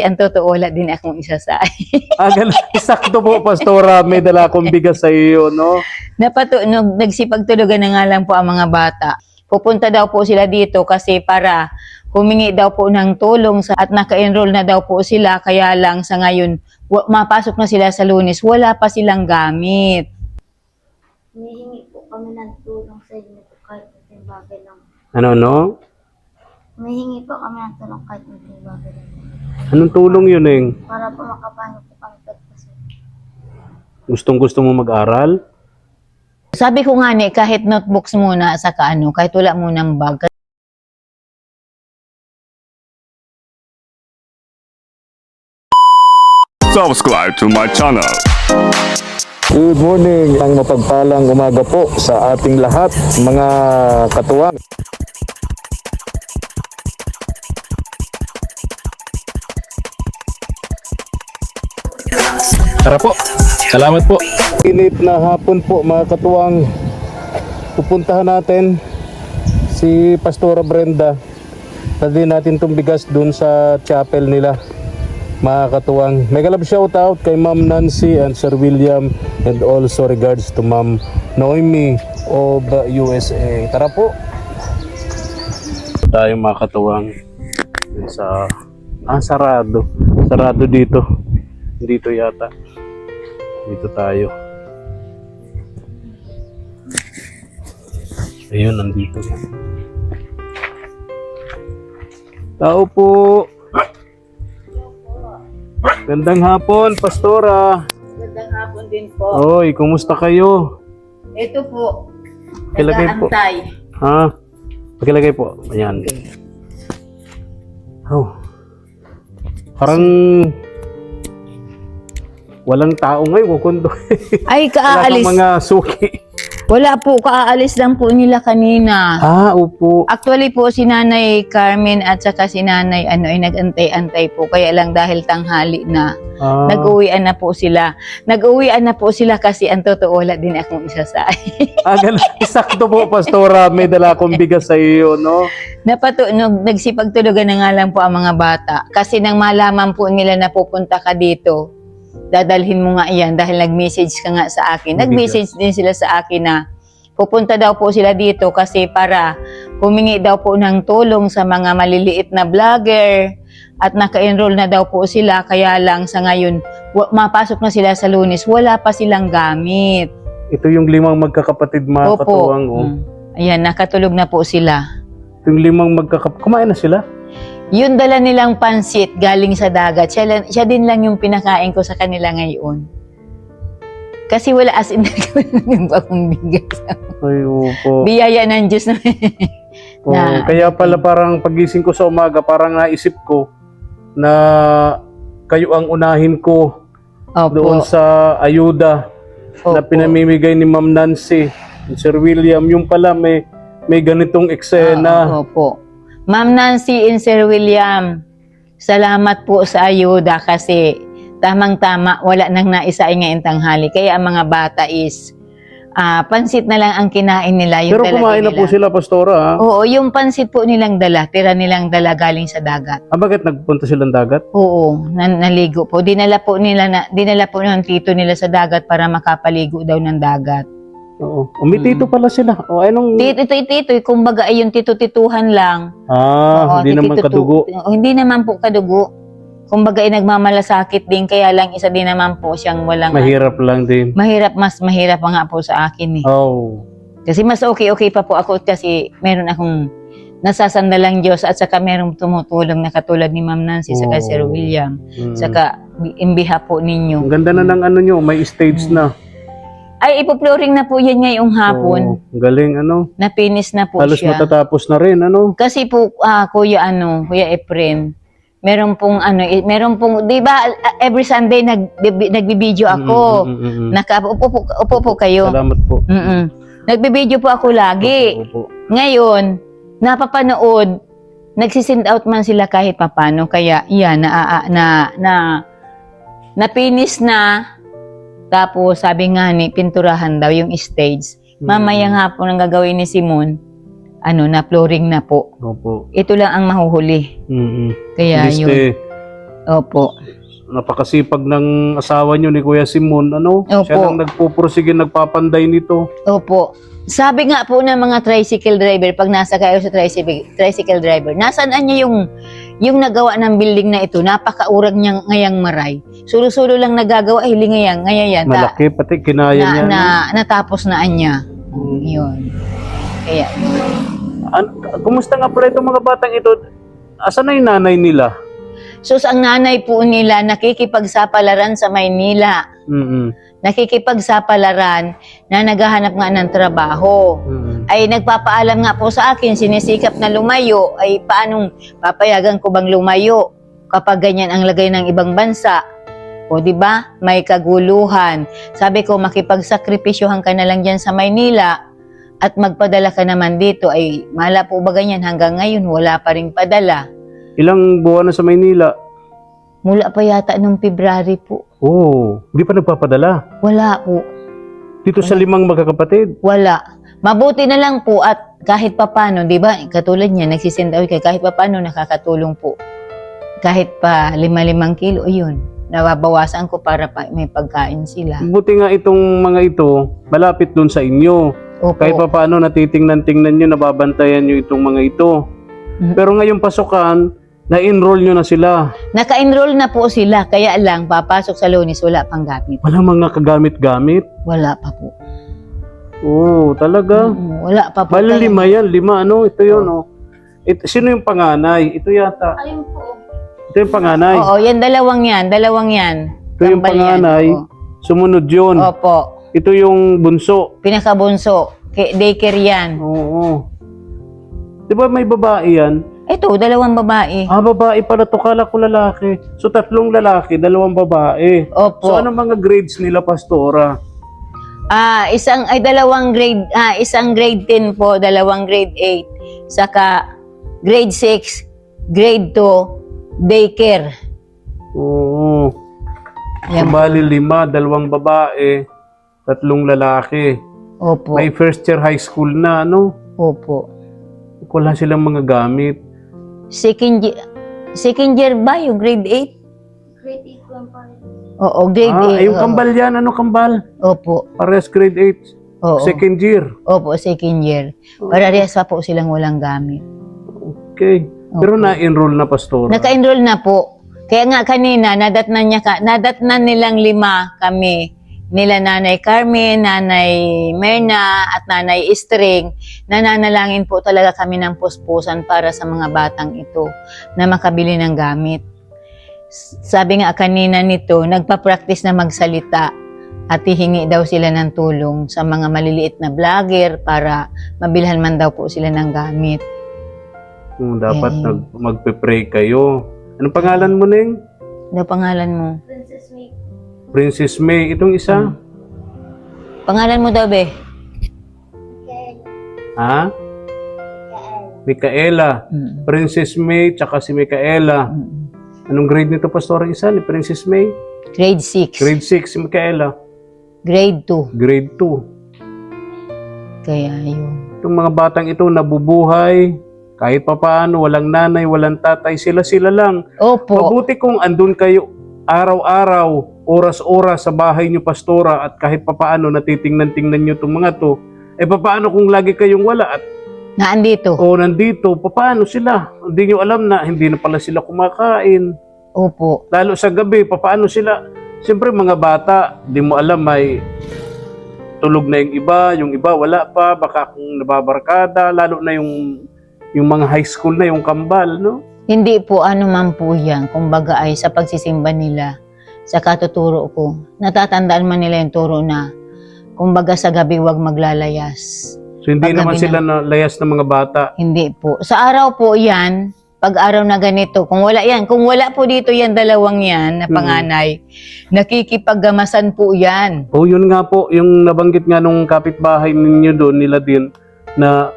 Ang totoo, wala din akong isasahin. Sakto po, Pastora. May dala akong bigas sa iyo, no? Nagsipagtulugan na nga lang po ang mga bata. Pupunta daw po sila dito kasi para humingi daw po ng tulong at naka-enroll na daw po sila. Kaya lang sa ngayon, mapasok na sila sa Lunes, wala pa silang gamit. Humihingi po kami ng tulong sa inyo kahit yung bagay lang. Ano, no? Humihingi po kami ng tulong kahit yung bagay lang. Anong tulong yun, Eng? Para po makapahinga po kami kasi. Gustong-gusto mo mag-aral? Sabi ko nga ni, kahit notebooks muna, saka kahit wala munang bag. Subscribe to my channel. Good morning, ang mapagpalang umaga po sa ating lahat, mga katuwang. Tara po. Salamat po. Init na hapon po, mga katuwang. Pupuntahan natin si Pastora Brenda. Tadi natin itong bigas dun sa chapel nila, mga katuwang. Mega love shout out kay Ma'am Nancy and Sir William, and also regards to Ma'am Noemi of USA. Tara po. Tayo, mga katuwang, sa sarado dito yata. Dito tayo. Ayun, nandito. Tao po. Gandang hapon, Pastora. Magandang hapon din po. Oy, kumusta kayo? Ito po, Pakilagay po. nag-aantay. Ha? Pakilagay po. Ayan. Oh. Parang walang tao ngayon, kukundo. Ay, Wala kang kaalis. mga suki. Wala po, kaalis lang po nila kanina. Opo. Actually po, si Nanay Carmen at saka si Nanay ay nag-antay-antay po. Kaya lang dahil tanghali na, nag-uwian na po sila. Nag-uwian na po sila kasi ang totoo, wala din akong isasahin. Sakto po, Pastora. May dala akong bigas sa iyo, no? Nagsipagtulugan na nga lang po ang mga bata. Kasi nang malaman po nila na pupunta ka dito, dadalhin mo nga iyan dahil nag-message ka nga sa akin. Nag-message din sila sa akin na pupunta daw po sila dito kasi para humingi daw po ng tulong sa mga maliliit na vlogger at naka-enroll na daw po sila. Kaya lang sa ngayon, mapasok na sila sa Lunes, wala pa silang gamit. Ito yung 5 magkakapatid, mga katuwang. Oh. Ayan, nakatulog na po sila. Ito yung 5 magkakapatid. Kumain na sila? Yung dala nilang pansit galing sa dagat, siya din lang yung pinakain ko sa kanila ngayon. Kasi wala as in yung akong bigas. Ay, opo. Biyaya ng Diyos na. Kaya pala parang pagising ko sa umaga, parang naisip ko na kayo ang unahin ko doon sa ayuda na pinamimigay ni Ma'am Nancy and Sir William. Yung pala may ganitong eksena. Opo. Ma'am Nancy and Sir William, salamat po sa ayuda kasi tamang-tama, wala nang naisaing ngayong tanghali. Kaya ang mga bata is pansit na lang ang kinain nila. Yung Pero kumain na po sila, Pastora. Ha? Oo, yung pansit po nilang dala, tira nilang dala galing sa dagat. Bakit nagpunta silang dagat? Oo, naligo po. Dinala po ng tito nila sa dagat para makapaligo daw ng dagat. Oo. Umitito pala sila. O, anong... Tito, kumbaga ay yung tito-tituhan lang. hindi naman kadugo. Hindi naman po kadugo. Kumbaga ay nagmamalasakit din, kaya lang isa din naman po siyang walang... Mahirap lang din. Mas mahirap pa nga po sa akin eh. Oh. Kasi mas okay pa po ako kasi meron akong nasasandalang Diyos at saka merong tumutulong na katulad ni Ma'am Nancy saka Sir William. Saka imbiha po ninyo. Ang ganda na ng ano nyo, may stage na. Ay, ipoploring na po yan ngayong hapon. Galing, Napinis na po halos siya. matatapos na rin, Kasi po, Kuya Efren, meron pong, di ba, every Sunday nagbibideo ako. Upo po kayo. Salamat po. Nagbibideo po ako lagi. Opo. Ngayon, napapanood, nagsisend out man sila kahit papano. Kaya, yan, napinis na. Tapos, sabi nga ni, pinturahan daw yung stage. Mamaya nga po nang gagawin ni Simon, na flooring na po. Opo. Ito lang ang mahuhuli. Kaya yun. Opo. Napakasipag ng asawa nyo ni Kuya Simon. Ano? Opo. Siya lang nagpupursige, nagpapanday nito. Opo. Sabi nga po ng mga tricycle driver, pag nasa kayo sa tricycle driver, nasaan niya yung nagawa ng building na ito, napakaurag niyang ngayang maray. Sulo-sulo lang nagagawa, ngayang ngayayan. Malaki, pati kinaya niya. no? Natapos na anya. Yun. Kaya, Kumusta nga pala itong mga batang ito? Asan na yung nanay nila? sus, ang nanay po nila nakikipagsapalaran sa Maynila. Nakikipagsapalaran na naghahanap nga ng trabaho. Ay nagpapaalam nga po sa akin, sinisikap na lumayo, ay paanong papayagan ko bang lumayo kapag ganyan ang lagay ng ibang bansa? O di ba? May kaguluhan. Sabi ko, makipagsakripisyohan ka na lang diyan sa Maynila at magpadala ka naman dito. Ay mala po ba ganyan? Hanggang ngayon wala pa ring padala. Ilang buwan na sa Maynila? Mula pa yata nung February po. Oh, hindi pa nagpapadala. Wala po. Dito sa 5 magkakapatid. Wala. Mabuti na lang po at kahit papano, di ba, katulad niya, nagsisend out kay kahit papano nakakatulong po. Kahit pa 5 kilo, yun. Nababawasan ko para pa may pagkain sila. Buti nga itong mga ito, malapit dun sa inyo. Opo. Kahit pa paano natitingnan-tingnan nyo, nababantayan nyo itong mga ito. Pero ngayong pasukan, na-enroll nyo na sila. Naka-enroll na po sila, kaya lang papasok sa Lunes, wala pang gamit. Walang mga kagamit-gamit. Wala pa po. Oo, talaga. Wala pa po. Bali Kaya- 5 yan, 5 ano, ito yun oh. Sino yung panganay? Ito yata. Ayun po. Ito yung panganay. Oo, yan, dalawang yan. Ito yung Kambal yan, panganay. oo. Sumunod yun. Opo. Ito yung bunso. Pinakabunso. Daycare yan. Oo. Di ba may babae yan? Ito, dalawang babae. Ah, babae pala to. Kala ko lalaki. So, 3 lalaki, 2 babae. Opo. So, ano mga grades nila, Pastora? Isang grade 10 po, dalawang grade 8, saka grade 6, grade 2, daycare. Oo. Ayan. Bali 5, 2 babae, 3 lalaki. Opo. May first year high school na, ano? Opo. Wala silang mga gamit. Second year ba yung grade 8? Grade 8 lang pa rin. Oo, grade 8. Yung kambal yan. Ano kambal? Opo. Parehas grade 8. Oo. Second year. Opo, second year. Parehas pa po silang walang gamit. Okay. Pero na-enroll na, Pastora. Naka-enroll na po. Kaya nga kanina, nadatnan nilang 5 kami. Nila Nanay Carmen, Nanay Merna, at Nanay String. Nananalangin po talaga kami ng puspusan para sa mga batang ito na makabili ng gamit. Sabi nga kanina nito, nagpa-practice na magsalita at hihingi daw sila ng tulong sa mga maliliit na vlogger para mabilhan man daw po sila ng gamit. Dapat magpe-pray kayo. Anong pangalan mo, Neng? Ano pangalan mo? Princess May. Princess May. Itong isa? Pangalan mo daw, be? Kael. Ha? Micaela. Princess May, tsaka si Micaela. Anong grade nito, Pastor? Isa ni Princess May? Grade 6. Grade 6 si Micaela. Grade 2. Grade 2. Kaya yun. Itong mga batang ito nabubuhay, kahit papaano, walang nanay, walang tatay, sila-sila lang. Opo. Mabuti kung andun kayo araw-araw, oras-oras sa bahay niyo, Pastora, at kahit papaano natitingnan-tingnan niyo itong mga to, papaano kung lagi kayong wala at Naandito. nandito, papaano sila? Hindi niyo alam na hindi na pala sila kumakain. Opo. Lalo sa gabi, papaano sila? Siyempre mga bata, di mo alam, may tulog na yung iba wala pa, baka kung nababarkada, lalo na yung mga high school na, yung kambal, no? Hindi po ano man po yan. Kumbaga ay sa pagsisimba nila, sa katuturo ko. Natatandaan man nila yung turo na kumbaga sa gabi wag maglalayas. So hindi Pag naman gabi sila na layas ng mga bata. Hindi po. Sa araw po yan, pag araw na ganito, kung wala po dito yan, dalawang yan na panganay, nakikipaggamasan po yan. Oh, yun nga po, yung nabanggit nga nung kapitbahay ninyo doon, nila din, na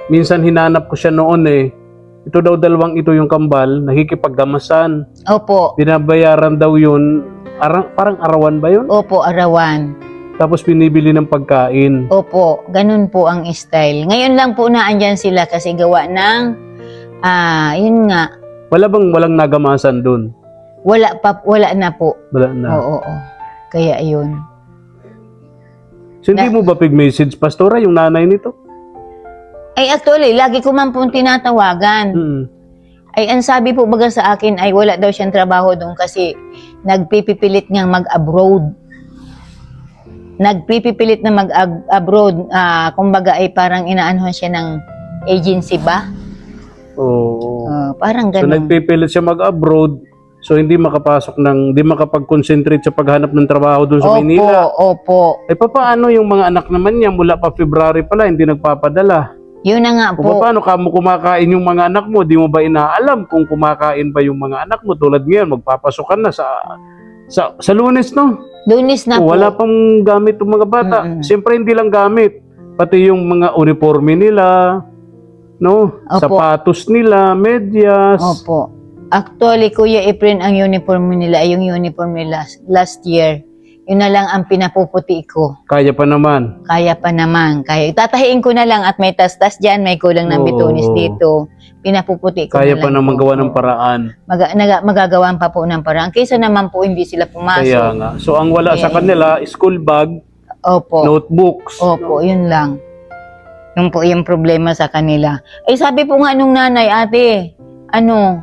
minsan hinanap ko siya noon Ito daw dalawang ito yung kambal, nakikipaggamasan. Opo. Binabayaran daw yun, parang arawan ba yun? Opo, arawan. Tapos binibili ng pagkain. Opo, ganun po ang style. Ngayon lang po naandyan sila kasi gawa ng, yun nga, Walang nagamasan doon. Wala na po. Wala na. Oo. Kaya yun. So, hindi mo ba pig-message, Pastora, yung nanay nito? Ay actually, lagi ko man pong tinatawagan. Mm. Ay ang sabi po baga sa akin ay wala daw siyang trabaho doon kasi nagpipipilit niyang mag-abroad. Nagpipipilit na mag-abroad. Kumbaga ay parang inaanohan siya ng agency ba? Oo. Parang So, ganun. nagpipilit siya mag-abroad. So, hindi hindi makapag-concentrate sa paghanap ng trabaho doon sa Manila. Opo. Eh, paano yung mga anak naman niya mula pa February pala, hindi nagpapadala? Yun na nga O po. paano kamo kumakain yung mga anak mo? Di mo ba inaalam kung kumakain ba yung mga anak mo? Tulad ngayon, magpapasokan na sa Lunes, no? Lunis na po. Wala pang gamit yung mga bata. Mm-mm. Siyempre, hindi lang gamit. Pati yung mga uniforme nila, no? Opo. Sapatos nila, medyas. Opo. Actually, Kuya Efren, ang uniform nila ay yung uniform nila last year. Yun na lang ang pinapuputi ko. Kaya pa naman. Kaya pa naman. Tatahiin ko na lang at may tas-tas dyan, may kulang ng Oo. bitunis dito. Pinapuputi ko Kaya na pa lang naman po. gawa ng paraan. Magagawan pa po ng paraan. Kaysa naman po hindi sila pumasok. Kaya nga. So, ang wala sa Eh. kanila, school bag, Opo. notebooks. Opo, yun lang. Yung po yung problema sa kanila. Eh sabi po nga nung nanay, ate,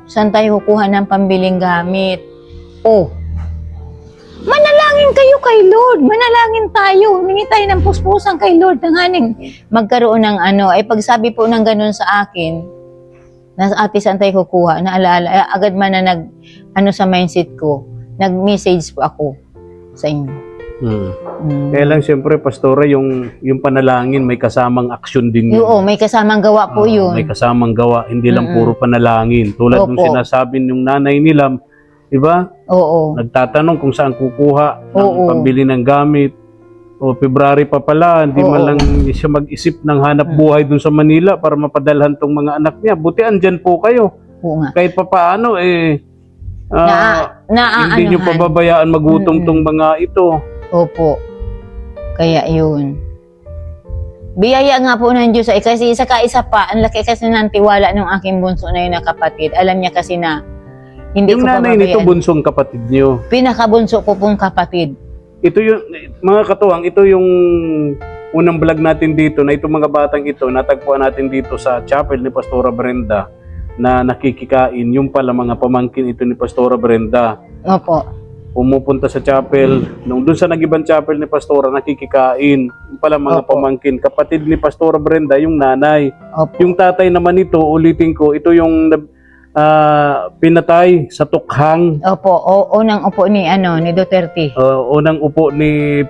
saan tayo kukuha ng pambiling gamit? Manalangin kayo kay Lord. Manalangin tayo. Humingi tayo ng puspusan kay Lord. Tanganing magkaroon ng ay pagsabi po ng ganun sa akin, na ate saan tayo kukuha, naalaala, agad man na sa mindset ko, nag-message po ako sa inyo. Kaya lang siyempre, Pastora, yung panalangin, may kasamang aksyon din yun. Oo, may kasamang gawa po yun. May kasamang gawa, hindi lang puro panalangin. Tulad ng Opo. sinasabi ng nanay nila, di ba? Oo. Nagtatanong kung saan kukuha ng Oo. pambili ng gamit. O February pa pala, hindi Oo. man lang siya mag-isip ng hanap buhay dun sa Manila para mapadalhan tong mga anak niya. Buti andyan po kayo. Oo nga. Kahit pa paano, hindi nyo Naaanuhan. pababayaan magutom tong mga ito. Opo. Kaya yun. Biyaya nga po ng Diyos. Kasi isa pa, ang laki kasi ng tiwala ng aking bunso na yun na kapatid. Alam niya kasi na hindi Yung ko nanay nito, pababayaan. bunsong kapatid nyo. Pinakabunso ko pong kapatid. Ito yung, mga katuwang, ito yung unang vlog natin dito na itong mga batang ito, natagpuan natin dito sa chapel ni Pastora Brenda na nakikikain. Yung pala mga pamangkin ito ni Pastora Brenda. Opo. Pumupunta sa chapel. Nung dun sa nag-ibang chapel ni Pastora, nakikikain. Yung pala mga Opo. pamangkin. Kapatid ni Pastora Brenda, yung nanay. Opo. Yung tatay naman ito, ulitin ko, ito yung pinatay sa tukhang. Opo. Unang upo ni Duterte. Unang upo ni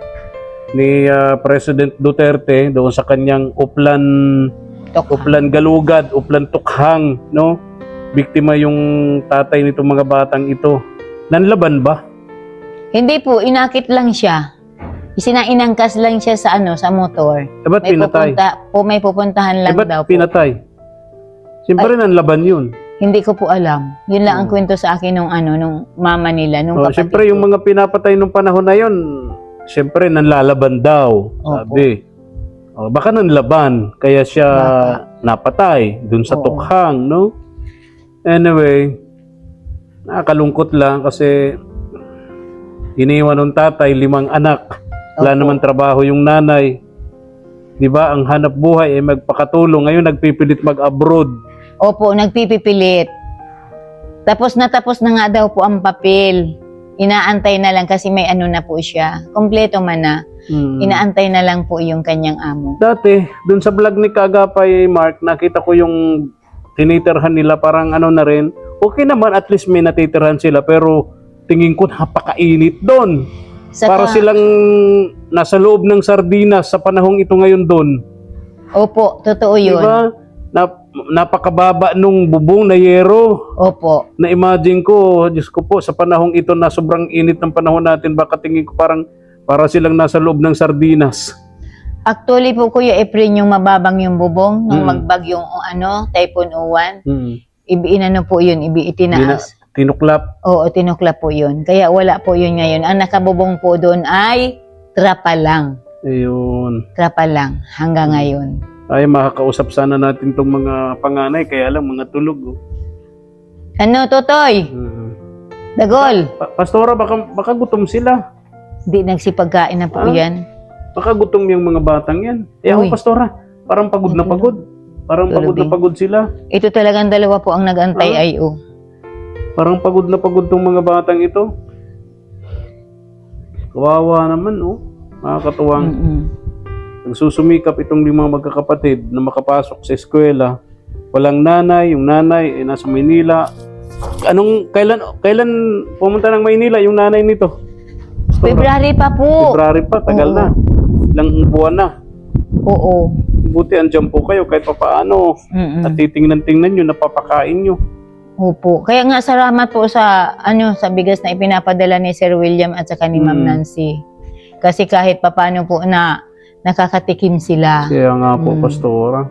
President Duterte doon sa kanyang Uplan Galugad, Uplan Tukhang, no? Biktima yung tatay nitong mga batang ito. Nanlaban ba? Hindi po, inakit lang siya. Isinainangkas lang siya sa sa motor. Ba't pinatay? May pupuntahan lang daw Ba't po. pinatay? Siyempre nanlaban yun. Hindi ko po alam. Yun lang ang kwento sa akin nung mama nila, nung kapatid Siyempre yung ko. mga pinapatay nung panahon na yun, siyempre nanlalaban daw, sabi. Baka nanlaban, kaya siya napatay dun sa Oo. tukhang, no? Anyway, nakakalungkot lang kasi iniwan ng tatay 5 anak. Wala Opo. naman trabaho yung nanay. 'Di ba? Ang hanap buhay ay magpakatulong. Ngayon nagpipilit mag-abroad. Opo, nagpipipilit. Tapos na nga daw po ang papel. Inaantay na lang kasi may na po siya. Kompleto man na. Inaantay na lang po yung kanyang amo. Dati, dun sa vlog ni Kagapay Mark, nakita ko yung tinitirhan nila parang na rin. Okay naman, at least may natitirhan sila. Pero tingin ko napakainit doon. Para silang nasa loob ng sardinas sa panahong ito ngayon doon. Opo, totoo yun. Diba? Napakababa nung bubong na yero. Opo. Na-imagine ko, Diyos ko po, sa panahong ito na sobrang init ng panahon natin, baka tingin ko para silang nasa loob ng sardinas. Actually po, Kuya Efren, yung mababang yung bubong, nung magbagyong Typhoon Uwan, po yun, itinaas. Tinuklap. Oo, tinuklap po yun. Kaya wala po yun ngayon. Ang nakabubong po doon ay trapa lang. Ayun. Trapa lang hanggang ngayon. Ay, makakausap sana natin tong mga panganay, kaya lang mga tulog. Oh. Totoy? Dagol! Pastora, baka gutom sila. Di nagsipagkain na po Ah? yan. Baka gutom yung mga batang yan. Eh ako, Uy. Pastora, parang pagod na pagod. Parang pagod na Tulog, pagod sila. Ito talagang dalawa po ang nag-antay Ah? ay oh. Parang pagod na pagod tong mga batang ito. Kawawa naman, oh. Makakatuwang. Mm-mm. Nagsusumikap itong 5 magkakapatid na makapasok sa eskwela. Walang nanay, yung nanay ay nasa Maynila. Kailan pumunta ng Maynila yung nanay nito? Pastora? February pa po. February pa, tagal Oo. na. Ilang buwan na. Oo. Buti andyan po kayo kahit papaano. Mm-mm. At titingnan-tingnan nyo, napapakain nyo. Opo. Kaya nga salamat po sa sa bigas na ipinapadala ni Sir William at saka ni Ma'am Nancy. Kasi kahit papaano po na nakakatikim sila. Kaya nga po, Mm. Pastora.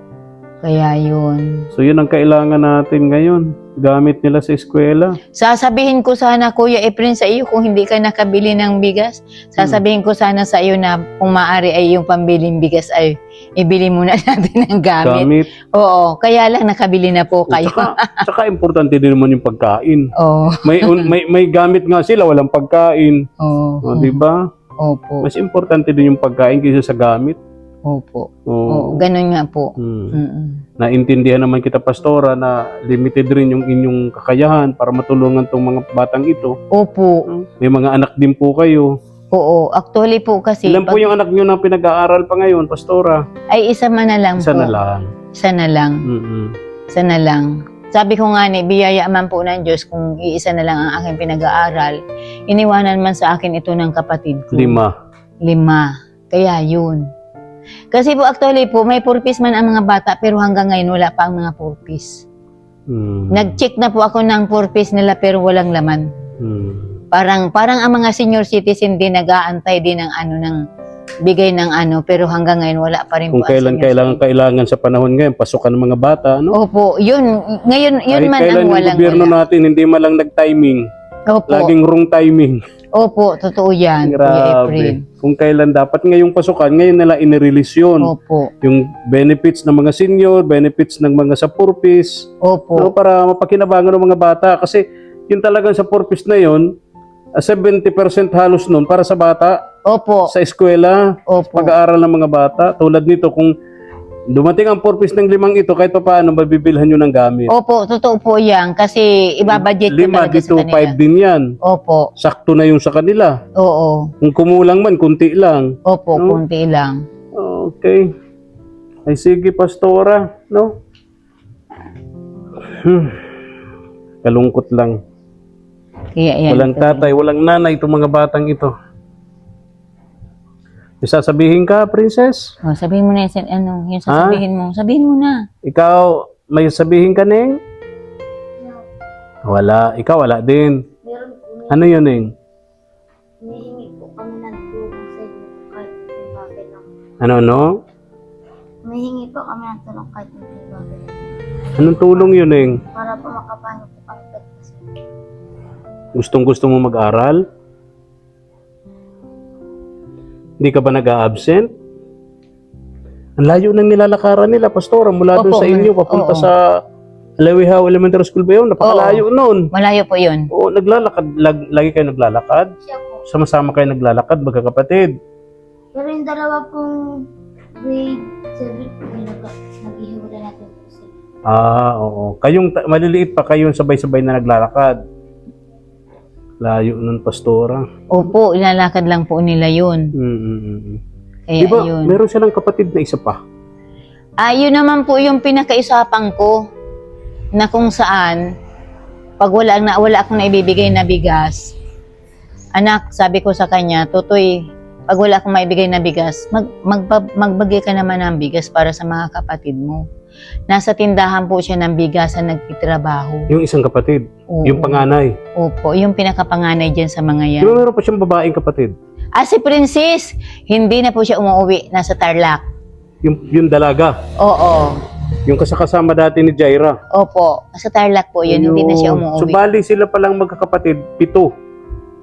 Kaya yun. So yun ang kailangan natin ngayon. Gamit nila sa eskwela. Sasabihin ko sana, Kuya Efren, sa iyo kung hindi ka nakabili ng bigas. Sasabihin ko sana sa iyo na kung maaari ay yung pambiling bigas ay ibili muna natin ng gamit. Gamit. Oo. Kaya lang nakabili na po kayo. Tsaka importante din naman yung pagkain. Oo. May gamit nga sila, walang pagkain. Oo. O, di ba? Opo. Mas importante din yung pagkain kaysa sa gamit. Opo. O, Oo. Ganun nga po. hmm. Mm-mm. Naintindihan naman kita, Pastora, na limited rin yung inyong kakayahan para matulungan tong mga batang ito. Opo. May mga anak din po kayo. Oo. Actually po kasi Ilan po yung anak nyo na pinag-aaral pa ngayon, Pastora? ay isa man na lang Isa po. na lang. Isa na lang. Mm-mm. Isa na lang. Sabi ko nga ni, biyaya man po ng Diyos kung iisa na lang ang aking pinag-aaral. Iniwanan man sa akin ito ng kapatid ko. 5. 5. Kaya yun. Kasi po actually po, may purpose man ang mga bata pero hanggang ngayon wala pa ang mga purpose. Mm. Nag-check na po ako ng purpose nila pero walang laman. Mm. Parang ang mga senior citizen din nag-aantay din ng ng bigay ng pero hanggang ngayon wala pa rin Kung po ang kailan senior kailangan sa panahon ngayon, pasukan ng mga bata, ano? Opo, yun ngayon yun Kahit man kailan ang yung walang gobyerno wala. natin, hindi man lang nag-timing. Opo. Laging wrong timing. Opo, totoo yan, Kuya Efren. Grabe. Kung kailan dapat ngayong pasukan, ngayon nila inirelease yun. Opo. Yung benefits ng mga senior, benefits ng mga sa purpose, Opo. no, para mapakinabangan ng mga bata. Kasi yung talagang sa purpose na yun, 70% halos nun para sa bata, Opo. sa eskwela, Opo. pag-aaral ng mga bata. Tulad nito, kung dumating ang purpose ng 5 ito, kahit pa paano, mabibilhan nyo ng gamit. Opo, totoo po yan. Kasi ibabudget ko 5 talaga dito, sa kanila. 5 din yan. Opo. Sakto na yung sa kanila. Oo. Kung kumulang man, kunti lang. Opo, No? kunti lang. Okay. Ay sige, Pastora, no? Kalungkot lang. Kaya yan. Walang tatay, walang nanay itong mga batang ito. May sasabihin ka, Princess? Oh, sabihin mo na yung sasabihin mo. Sabihin mo na. Ikaw, may sabihin ka, Neng? Wala. Ikaw, wala din. Meron po, Ano yun, Neng? humihingi po kami ng tulong sa inyo kahit yung bagay lang. Ano? Humihingi po kami ng tulong kahit yung bagay lang. Anong tulong yun, Neng? Para po makapaano po kami pagkas. Gustong-gusto mo mag-aral? Hindi ka ba nag-a-absent? Ang layo ng nilalakaran nila, Pastora, mula doon Opo, sa inyo, papunta oo. sa Alawihaw Elementary School ba yun? Napakalayo noon. Malayo po yun. Oo, naglalakad. Lagi kayo naglalakad? Siya po. Sama-sama kayo naglalakad, magkakapatid. Pero yung dalawa pong grade 7 po yung nag-ihiwala natin po sila. Oo. Kayong maliliit pa, kayong sabay-sabay na naglalakad. Layo nun, Pastora. Opo, ilalakad lang po nila yun. Kaya Di ba, yun. meron silang kapatid na isa pa? Yun naman po yung pinakaisapan ko na kung saan pag wala akong naibibigay na bigas, anak, sabi ko sa kanya, Tutoy, pag wala akong maibigay na bigas, magbagay ka naman ng bigas para sa mga kapatid mo. Nasa tindahan po siya ng bigas na nagtitrabaho. Yung isang kapatid, Oo. yung panganay. Opo, yung pinakapanganay dyan sa mga yan. Di ba meron pa siyang babaeng kapatid? Si Princess, hindi na po siya umuwi, nasa Tarlac. Yung dalaga. Oo. Yung kasama dati ni Jaira. Opo, sa Tarlac po yun, hindi na siya So, umuwi. bali sila palang magkakapatid, 7.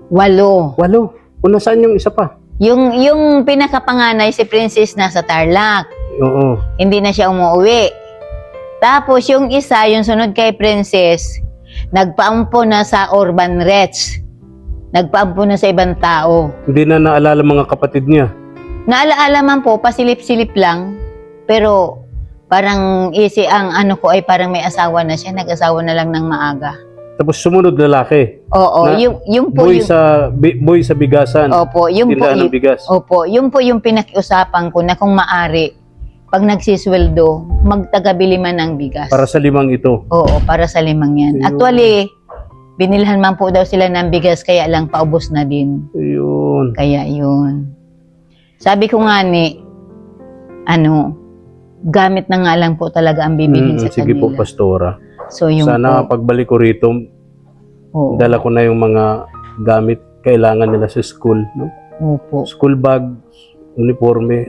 8. 8. Kung nasaan yung isa pa? Yung pinakapanganay si Princess nasa Tarlac. Oo. Hindi na siya umuwi. Tapos yung isa, yung sunod kay Princess, nagpaampo na sa urban wretch. Nagpaampo na sa ibang tao. Hindi na naalala mga kapatid niya. Naalaala man po, pasilip-silip lang. Pero parang easy ang ano ko ay parang may asawa na siya. Nag-asawa na lang ng maaga. Tapos sumunod lalaki. Oo, Na- yung po Boy yung... boy sa bigasan. Opo, yung po Tindahan ng yung... bigas. Opo, yun po yung pinakiusapan ko na kung maari, pag nagsisweldo, magtagabili man ng bigas. Para sa 5 ito. Oo, para sa 5 yan. Ayun. Actually, binilhan man po daw sila ng bigas, kaya lang paubos na din. Ayun. Kaya yun. Sabi ko nga ni, gamit na nga lang po talaga ang bibilhin sa Sige po, kanila. Pastora. So yung Sana po, pagbalik ko rito, oo, dala ko na yung mga gamit kailangan nila sa school. No? opo. School bag, uniforme,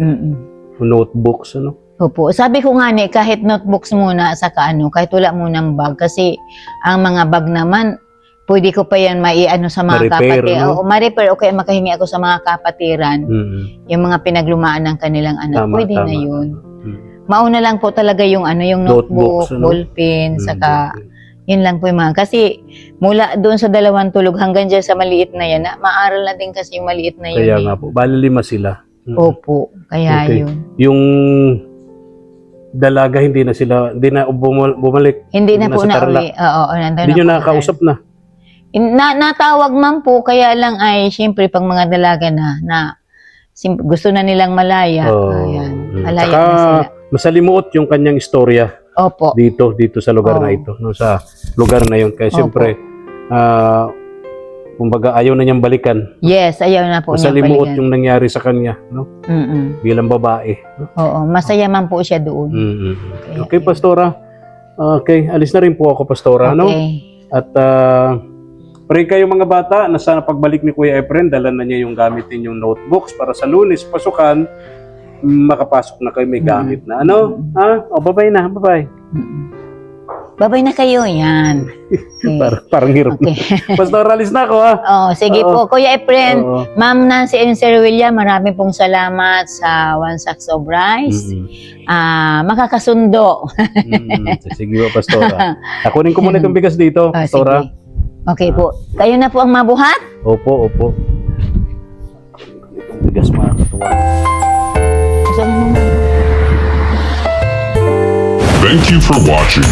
notebooks. Ano? Opo. Sabi ko nga ni, kahit notebooks muna, saka kahit wala munang bag. Kasi ang mga bag naman, pwede ko pa yan maiano sa mga Ma-repair, kapatid. no? Oo, ma-repair o kaya makahingi ako sa mga kapatiran. Yung mga pinaglumaan ng kanilang anak, Tama, pwede na tama. yun. Mm. Mauna lang po talaga yung yung notebook, Notebooks, ano? ballpen, saka yun lang po yung mga. Kasi mula doon sa 2 tulog hanggang dyan sa maliit na yan, maaral na din kasi yung maliit na yun. Kaya eh. nga po, bali 5 sila. Opo, kaya Okay. yun. Yung dalaga hindi na bumalik. Hindi na Nasa po na Tarlac. uwi. Oo, nandun Hindi na nyo po nakakausap na. Natawag man po, kaya lang ay syempre pag mga dalaga na gusto na nilang malaya. Ayan, malaya Saka, na sila. masalimuot yung kanyang istorya Opo. dito sa lugar na Oo. ito, no, sa lugar na yun. Kaya Opo. siyempre, kumbaga ayaw na niyang balikan. Yes, ayaw na po niya Masalimuot balikan. yung nangyari sa kanya, no, bilang babae. No? Oo, masaya man po siya doon. Okay, Pastora. Okay, alis na rin po ako, Pastora. No? Okay. At pray kayo mga bata na sana pagbalik ni Kuya Efren, dala na niya yung gamit ninyong notebooks para sa Lunes, pasukan, makapasok na kayo may gamit na. Ano? O, bye-bye na. Bye-bye. Babay na kayo, yan. Okay. Parang hirap. Okay. Pastor, alis na ako, ha? Oh, sige Oo. po. Kuya Efren, Oo. Ma'am Nancy and Sir William, marami pong salamat sa 1 sacks of rice. Makakasundo. Sige po, Pastora. Akunin ko muna itong bigas dito, Ah, Pastora. sige. Okay po. Kayo na po ang mabuhat? Opo. Itong bigas, mga katuwa. Saan mo? Thank you for watching.